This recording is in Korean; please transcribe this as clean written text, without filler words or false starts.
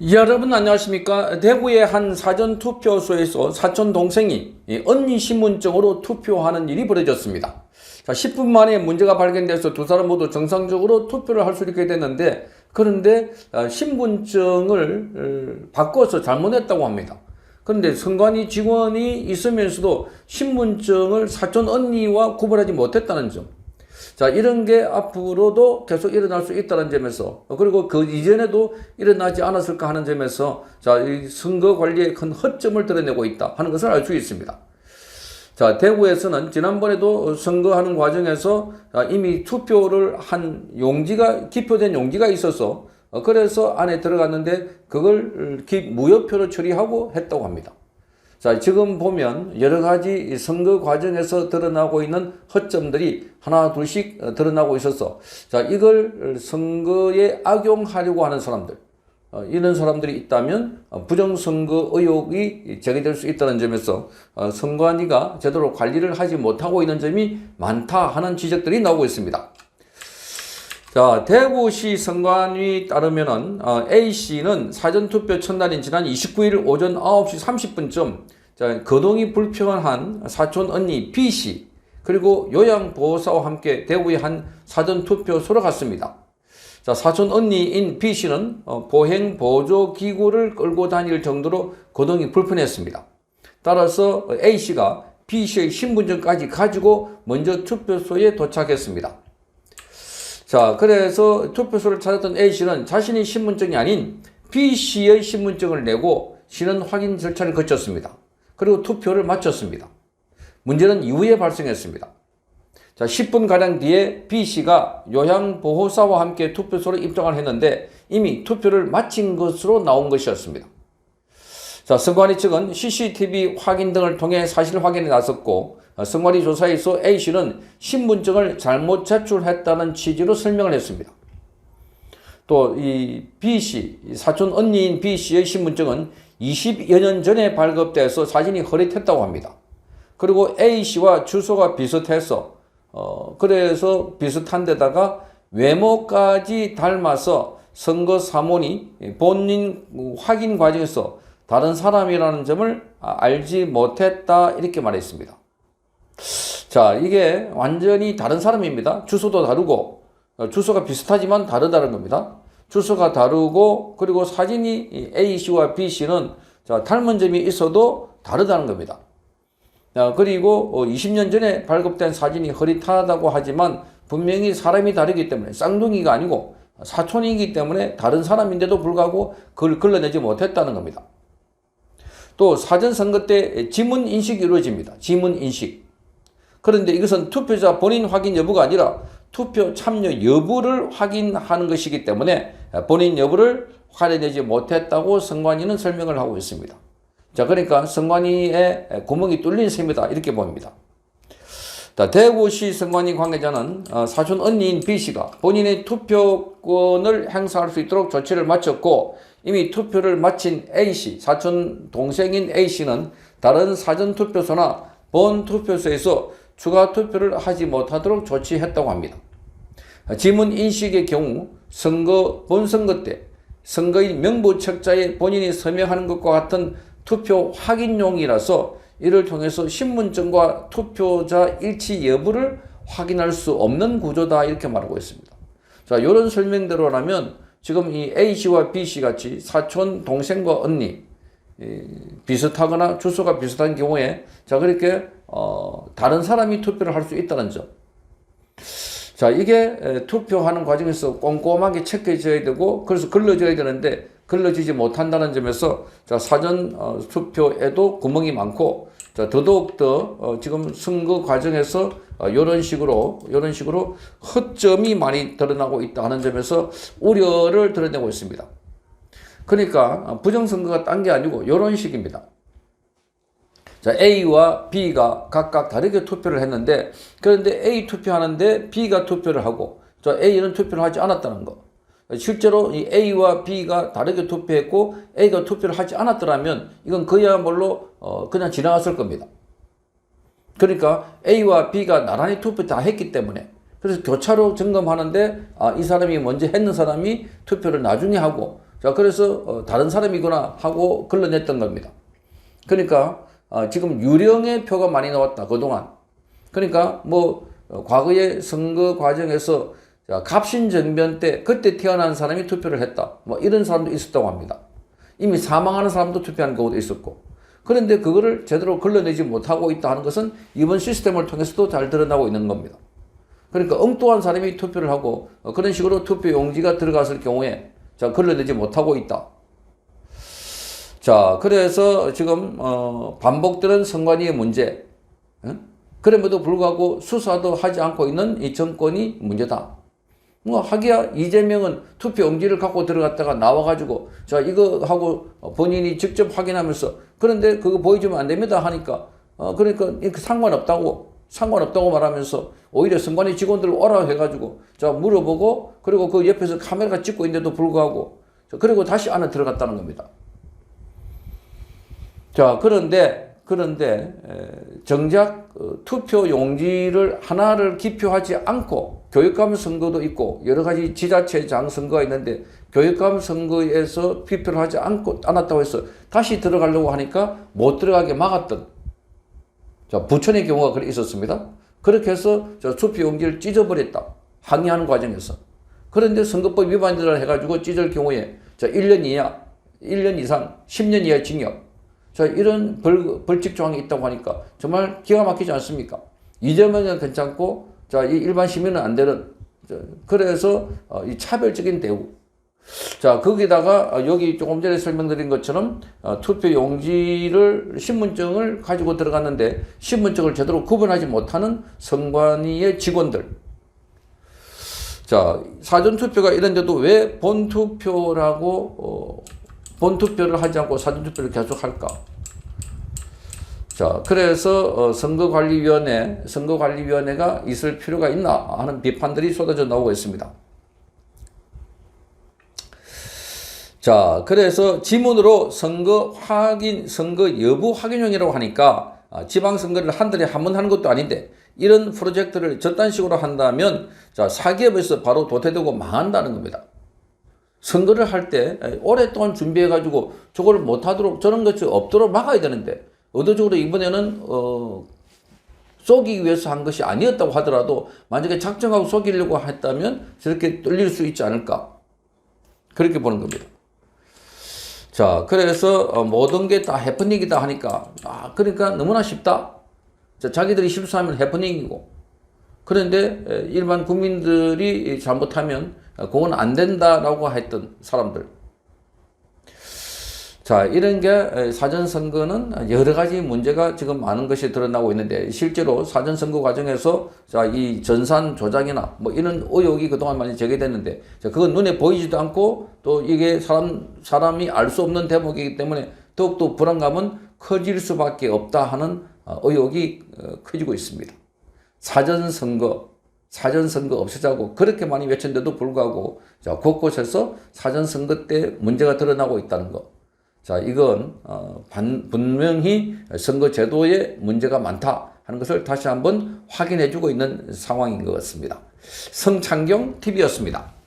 여러분 안녕하십니까? 대구의 한 사전투표소에서 사촌 동생이 언니 신분증으로 투표하는 일이 벌어졌습니다. 자, 10분 만에 문제가 발견돼서 두 사람 모두 정상적으로 투표를 할 수 있게 됐는데, 그런데 신분증을 바꿔서 잘못했다고 합니다. 그런데 선관위 직원이 있으면서도 신분증을 사촌 언니와 구분하지 못했다는 점. 자, 이런 게 앞으로도 계속 일어날 수 있다는 점에서, 그리고 그 이전에도 일어나지 않았을까 하는 점에서, 자, 이 선거 관리에 큰 허점을 드러내고 있다 하는 것을 알 수 있습니다. 자, 대구에서는 지난번에도 선거하는 과정에서 이미 투표를 한 용지가, 기표된 용지가 있어서, 그래서 안에 들어갔는데 그걸 무효표로 처리하고 했다고 합니다. 자, 지금 보면 여러 가지 선거 과정에서 드러나고 있는 허점들이 하나 둘씩 드러나고 있어서, 자, 이걸 선거에 악용하려고 하는 사람들, 이런 사람들이 있다면 부정선거 의혹이 제기될 수 있다는 점에서 선관위가 제대로 관리를 하지 못하고 있는 점이 많다 하는 지적들이 나오고 있습니다. 자, 대구시 선관위 따르면은 A씨는 사전투표 첫날인 지난 29일 오전 9시 30분쯤 자, 거동이 불편한 사촌 언니 B씨 그리고 요양보호사와 함께 대구의 한 사전투표소로 갔습니다. 자, 사촌 언니인 B씨는 보행보조기구를 끌고 다닐 정도로 거동이 불편했습니다. 따라서 A씨가 B씨의 신분증까지 가지고 먼저 투표소에 도착했습니다. 자, 그래서 투표소를 찾았던 A씨는 자신의 신분증이 아닌 B씨의 신분증을 내고 신원 확인 절차를 거쳤습니다. 그리고 투표를 마쳤습니다. 문제는 이후에 발생했습니다. 자, 10분가량 뒤에 B씨가 요양보호사와 함께 투표소로 입장을 했는데 이미 투표를 마친 것으로 나온 것이었습니다. 자, 선관위 측은 CCTV 확인 등을 통해 사실 확인에 나섰고, 선관위 조사에서 A씨는 신분증을 잘못 제출했다는 취지로 설명을 했습니다. 또 이 B씨, 사촌 언니인 B씨의 신분증은 20여 년 전에 발급돼서 사진이 흐릿했다고 합니다. 그리고 A씨와 주소가 비슷해서 그래서 비슷한 데다가 외모까지 닮아서 선거 사무원이 본인 확인 과정에서 다른 사람이라는 점을 알지 못했다 이렇게 말했습니다. 자, 이게 완전히 다른 사람입니다. 주소도 다르고 주소가 비슷하지만 다르다는 겁니다. 주소가 다르고 그리고 사진이 A씨와 B씨는 자, 닮은 점이 있어도 다르다는 겁니다. 자, 그리고 20년 전에 발급된 사진이 흐릿하다고 하지만 분명히 사람이 다르기 때문에 쌍둥이가 아니고 사촌이기 때문에 다른 사람인데도 불구하고 그걸 걸러내지 못했다는 겁니다. 또 사전선거 때 지문인식이 이루어집니다. 지문인식. 그런데 이것은 투표자 본인 확인 여부가 아니라 투표 참여 여부를 확인하는 것이기 때문에 본인 여부를 확인하지 못했다고 선관위는 설명을 하고 있습니다. 자, 그러니까 선관위의 구멍이 뚫린 셈이다 이렇게 봅니다. 자, 대구시 선관위 관계자는 사촌 언니인 B씨가 본인의 투표권을 행사할 수 있도록 조치를 마쳤고 이미 투표를 마친 A씨, 사촌 동생인 A씨는 다른 사전투표소나 본투표소에서 추가 투표를 하지 못하도록 조치했다고 합니다. 지문 인식의 경우 본선거 때 선거인 명부책자에 본인이 서명하는 것과 같은 투표 확인용이라서 이를 통해서 신분증과 투표자 일치 여부를 확인할 수 없는 구조다 이렇게 말하고 있습니다. 자, 이런 설명대로라면 지금 이 A씨와 B씨 같이 사촌 동생과 언니 비슷하거나 주소가 비슷한 경우에 자, 그렇게 다른 사람이 투표를 할 수 있다는 점. 자, 이게 투표하는 과정에서 꼼꼼하게 체크해줘야 되고 그래서 걸러줘야 되는데 걸러지지 못한다는 점에서 자, 사전 투표에도 구멍이 많고 자, 더더욱더 지금 선거 과정에서 이런 식으로 허점이 많이 드러나고 있다 하는 점에서 우려를 드러내고 있습니다. 그러니까 부정선거가 딴 게 아니고 이런 식입니다. 자, A와 B가 각각 다르게 투표를 했는데 그런데 A 투표하는데 B가 투표를 하고 자, A는 투표를 하지 않았다는 거. 실제로 이 A와 B가 다르게 투표했고 A가 투표를 하지 않았더라면 이건 그야말로 그냥 지나갔을 겁니다. 그러니까 A와 B가 나란히 투표 다 했기 때문에 그래서 교차로 점검하는데 이 사람이 먼저 했는 사람이 투표를 나중에 하고 자, 그래서 다른 사람이구나 하고 걸러냈던 겁니다. 그러니까 지금 유령의 표가 많이 나왔다, 그동안. 그러니까 뭐 과거의 선거 과정에서 갑신정변 때 그때 태어난 사람이 투표를 했다, 뭐 이런 사람도 있었다고 합니다. 이미 사망하는 사람도 투표한 경우도 있었고. 그런데 그거를 제대로 걸러내지 못하고 있다 하는 것은 이번 시스템을 통해서도 잘 드러나고 있는 겁니다. 그러니까 엉뚱한 사람이 투표를 하고 그런 식으로 투표 용지가 들어갔을 경우에 자, 걸러내지 못하고 있다. 자, 그래서 지금 반복되는 선관위의 문제, 그럼에도 불구하고 수사도 하지 않고 있는 이 정권이 문제다. 뭐 하기야 이재명은 투표 용지를 갖고 들어갔다가 나와가지고 자, 이거 하고 본인이 직접 확인하면서 그런데 그거 보여주면 안 됩니다 하니까 그러니까 상관없다고 말하면서 오히려 선관위 직원들 오라 해가지고 자, 물어보고 그리고 그 옆에서 카메라가 찍고 있는데도 불구하고 그리고 다시 안에 들어갔다는 겁니다. 자, 그런데 정작 투표 용지를 하나를 기표하지 않고 교육감 선거도 있고 여러 가지 지자체장 선거가 있는데 교육감 선거에서 기표를 하지 않았다고 해서 다시 들어가려고 하니까 못 들어가게 막았던 자, 부천의 경우가 그래 있었습니다. 그렇게 해서 투표 용지를 찢어버렸다, 항의하는 과정에서. 그런데 선거법 위반이라 해가지고 찢을 경우에 자, 1년 이하, 1년 이상, 10년 이하 징역. 자, 이런 벌칙 조항이 있다고 하니까 정말 기가 막히지 않습니까? 이재명은 괜찮고, 자, 이 일반 시민은 안 되는, 그래서 이 차별적인 대우. 자, 거기다가 여기 조금 전에 설명드린 것처럼 투표 용지를 신분증을 가지고 들어갔는데 신분증을 제대로 구분하지 못하는 선관위의 직원들. 자, 사전투표가 이런데도 왜 본투표를 하지 않고 사전투표를 계속할까? 자, 그래서 선거관리위원회가 있을 필요가 있나 하는 비판들이 쏟아져 나오고 있습니다. 자, 그래서 지문으로 선거 여부 확인용이라고 하니까 지방선거를 한 달에 한 번 하는 것도 아닌데 이런 프로젝트를 저딴 식으로 한다면 자, 사기업에서 바로 도태되고 망한다는 겁니다. 선거를 할 때 오랫동안 준비해가지고 저걸 못하도록 저런 것이 없도록 막아야 되는데 의도적으로 이번에는 쏘기 위해서 한 것이 아니었다고 하더라도 만약에 작정하고 쏘기려고 했다면 저렇게 뚫릴 수 있지 않을까, 그렇게 보는 겁니다. 자, 그래서 모든 게 다 해프닝이다 하니까 그러니까 너무나 쉽다. 자, 자기들이 실수하면 해프닝이고 그런데 일반 국민들이 잘못하면 그건 안 된다라고 했던 사람들. 자, 이런 게 사전선거는 여러 가지 문제가 지금 많은 것이 드러나고 있는데 실제로 사전선거 과정에서 자, 이 전산 조작이나 뭐 이런 의혹이 그동안 많이 제기됐는데 자, 그건 눈에 보이지도 않고 또 이게 사람이 알 수 없는 대목이기 때문에 더욱더 불안감은 커질 수밖에 없다 하는 의혹이 커지고 있습니다. 사전선거 없애자고 그렇게 많이 외쳤는데도 불구하고 자, 곳곳에서 사전선거 때 문제가 드러나고 있다는 것. 자, 이건 분명히 선거제도에 문제가 많다 하는 것을 다시 한번 확인해주고 있는 상황인 것 같습니다. 성창경 TV였습니다.